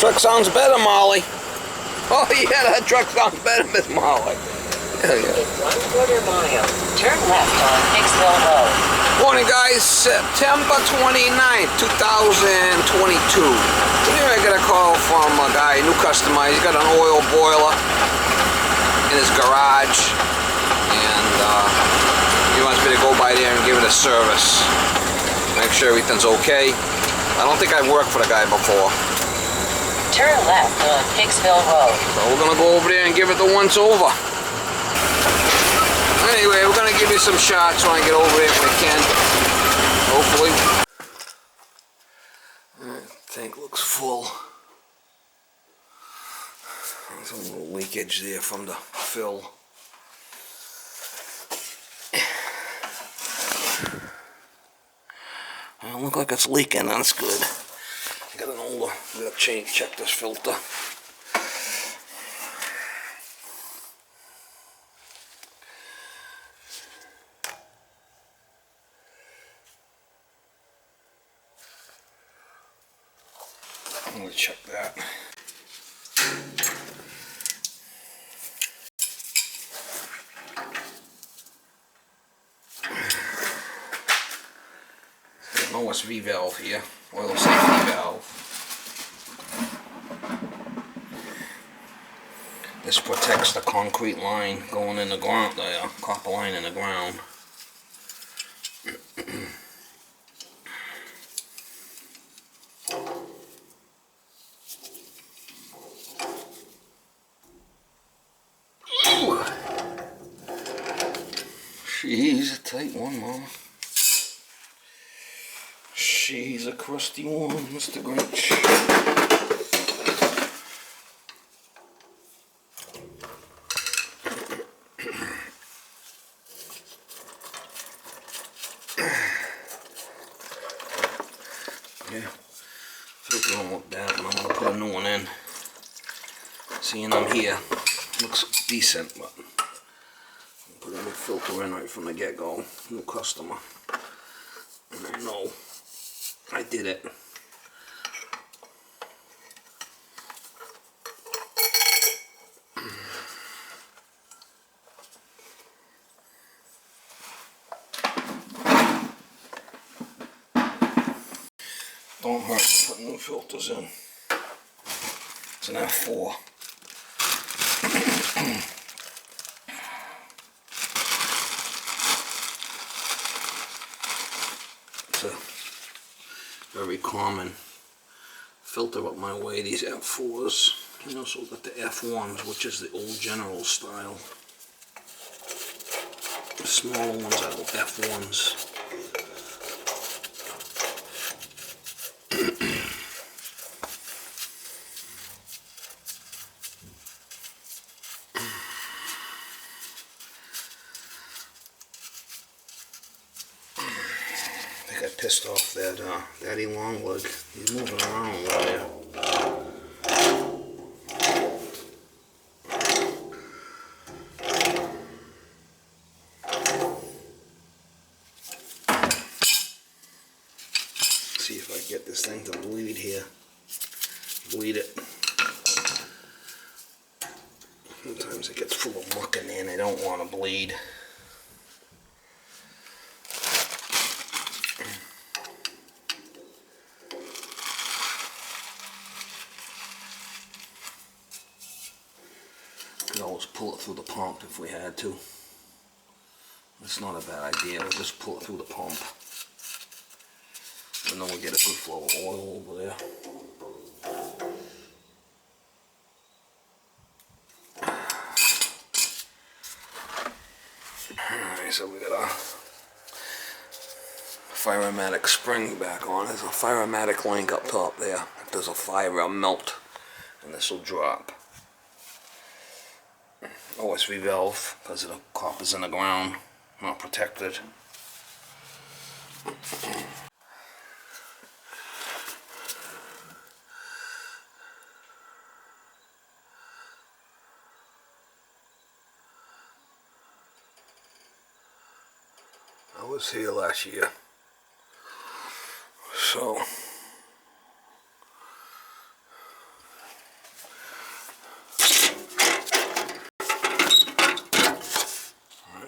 truck sounds better, Molly. Oh yeah, that truck sounds better, Miss Molly. Hell yeah. In 1/4 mile, turn left on Hicksville Road. Morning, guys. September 29th, 2022. Here I got a call from a guy, a new customer. He's got an oil boiler in his garage, and he wants me to go by there and give it a service. Make sure everything's okay. I don't think I've worked for the guy before. Turn left on Hicksville Road. So we're gonna go over there and give it the once over. Anyway, we're gonna give you some shots when I get over there if we can. Hopefully. Tank looks full. There's a little leakage there from the fill. It looks like it's leaking. That's good. I got an older. I'm gonna check this filter. I'm gonna check that. OSV valve here, oil safety valve. This protects the concrete line going in the ground, the copper line in the ground. She's a tight one, Mama. She's a crusty one, Mr. Grinch. Yeah, filter don't look bad, but I'm gonna put a new one in. Seeing I'm here, looks decent, but I'll put a new filter in right from the get-go. New customer, and I know I did it. Don't hurt to put new filters in. It's an F4. It's a very common filter up my way, these F4s. You also got the F1s, which is the old General style. The smaller ones are the F1s. I got pissed off that Daddy Longleg. He's moving around over there. See if I get this thing to bleed here. Bleed it. Sometimes it gets full of muck in there and I don't want to bleed. Could always pull it through the pump if we had to. It's not a bad idea, we'll just pull it through the pump. And then we'll get a good flow of oil over there. Alright, so we got a Firematic spring back on. There's a Firematic link up top there. If there's a fire, it'll melt and this will drop. OSV valve, because the copper's in the ground, not protected. I was here last year, so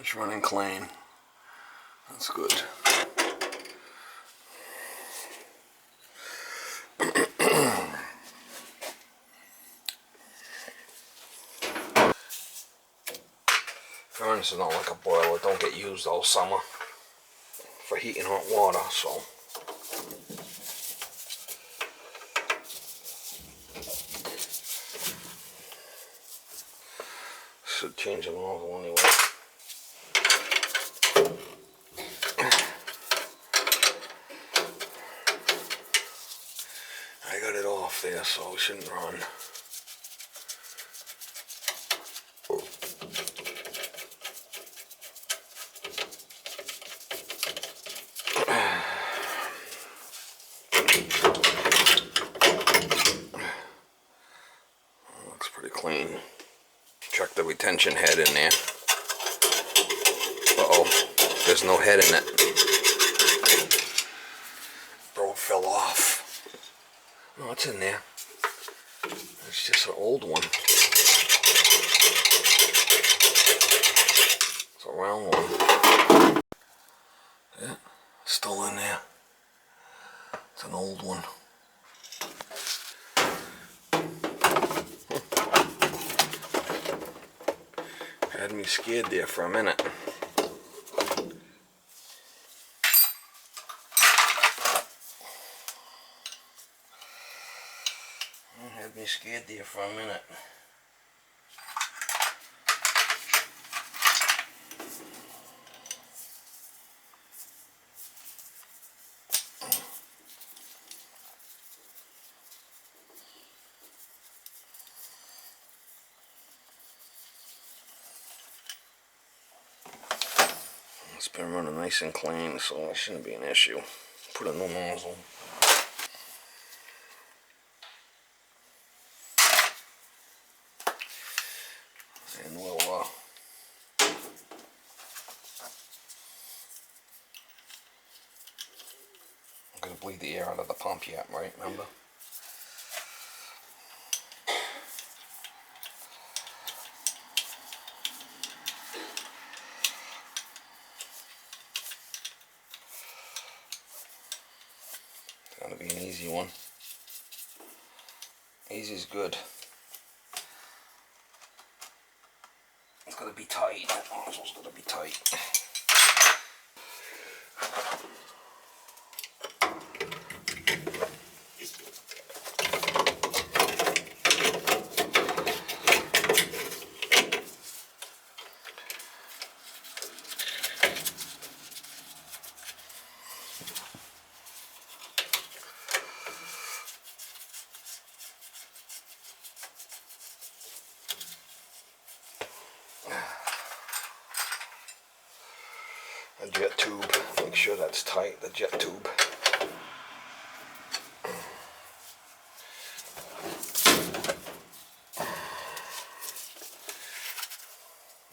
It's running clean. That's good. Furnace is not like a boiler. It don't get used all summer for heating hot water, so. Should change the nozzle anyway. I got it off there, so it shouldn't run. Looks pretty clean. Check the retention head in there. Uh-oh, there's no head in it. Bro, it fell off. No, it's in there. It's just an old one. It's a round one. Yeah, still in there. It's an old one. Had me scared there for a minute. Had me scared there for a minute. It's been running nice and clean, so it shouldn't be an issue. Put a new nozzle. And we'll I'm gonna bleed the air out of the pump yet, right? Remember? It's gonna be an easy one. Easy is good. It's gotta be tight. That nozzle's gotta be tight. A jet tube, make sure that's tight, the jet tube.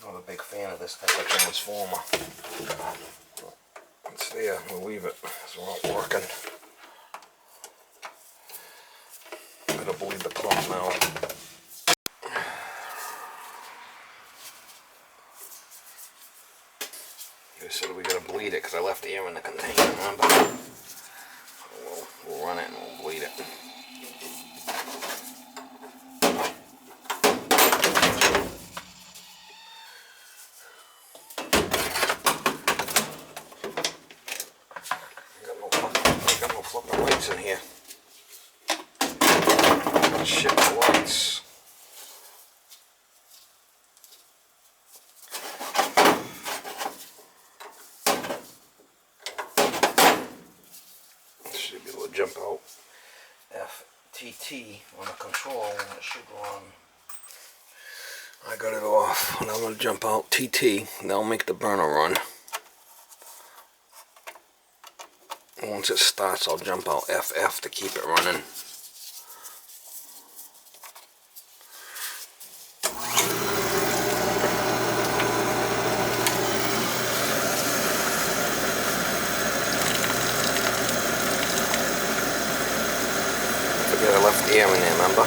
Not a big fan of this type of transformer. It's there, we'll leave it, it's not working. Gotta bleed the pump now. They said we gotta bleed it because I left the air in the container, remember? We'll run it and we'll bleed it. I got no flipping lights in here. Shit, the lights. Jump out FTT on the control and it should go on. I got it off and I'm going to jump out TT. That'll make the burner run. And once it starts, I'll jump out FF to keep it running. I left the air in there, remember? I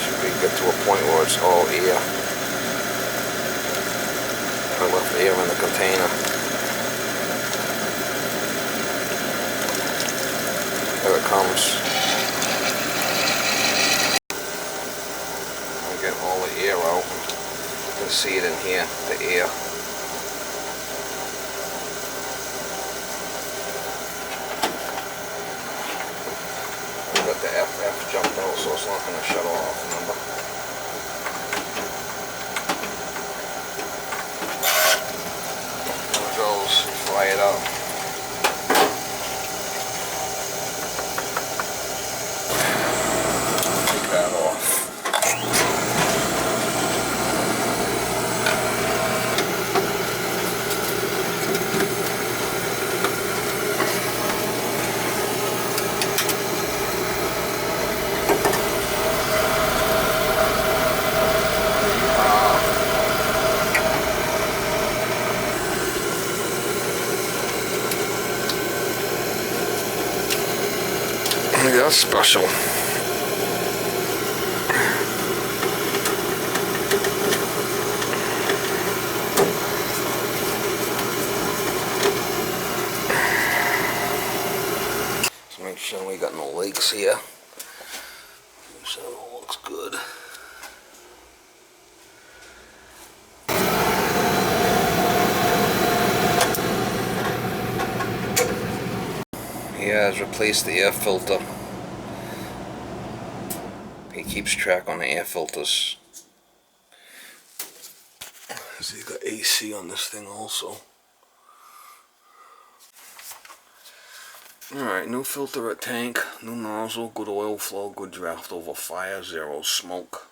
should be get to a point where it's all air. air in the container. Here it comes. I'm getting all the air out. You can see it in here, the air. Got the FF jumped out, so it's not going to shut off, remember? There it goes, fry it up. Take that off. That's special. Let's make sure we got no leaks here. Make sure it all looks good. He has replaced the air filter. He keeps track on the air filters. So you got AC on this thing also. Alright, new filter at tank, new nozzle, good oil flow, good draft over fire, zero smoke.